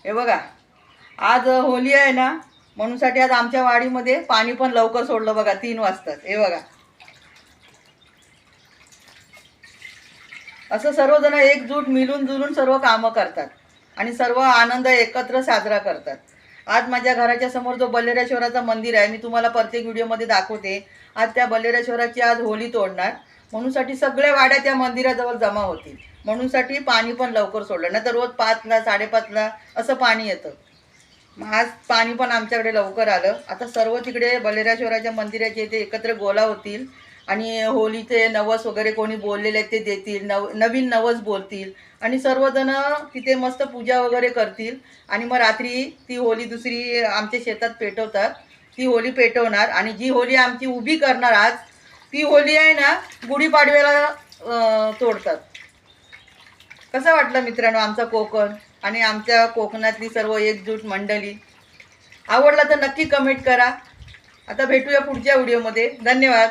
हे बघा, आज होली आहे ना, म्हणूनसाठी आज आमच्या वाडीमध्ये पाणी पण लवकर सोडलं बघा, 3 वाजता. हे बघा, असं सर्वजण एकजूट मिळून जुळून सर्व कामं करतात आणि सर्व आनंद एकत्र साजरा करतात. आज माझ्या घराच्या समोर जो बल्लेरेश्वराचं मंदिर आहे, मी तुम्हाला प्रत्येक व्हिडिओमध्ये दाखवते. आज त्या बल्लेरेश्वराची आज होली तोडणार, म्हणूनसाठी सगळ्या वाड्या त्या मंदिराजवळ जमा होतील. म्हणूनसाठी पाणी पण लवकर सोडलं, नाही तर रोज 5ला 5:30ला असं पाणी येतं. मग आज पाणी पण आमच्याकडे लवकर आलं. आता सर्व तिकडे बल्लेरेश्वराच्या मंदिराच्या इथे एकत्र गोळा होतील आणि होलीचे नवस वगैरे कोणी बोललेले आहेत ते देतील, नवीन नवस बोलतील आणि सर्वजण तिथे मस्त पूजा वगैरे करतील. आणि मग रात्री ती होली दुसरी आमच्या शेतात पेटवतात, ती होली पेटवणार. आणि जी होली आमची उभी करणार आज, ती होली आहे ना, गुढीपाडव्याला तोडतात. कसं वाटलं मित्रांनो आमचा कोकण आणि आमच्या कोकणातली सर्व एकजूट मंडळी? आवडला तर नक्की कमेंट करा. आता भेटूया पुढच्या व्हिडिओमध्ये. धन्यवाद.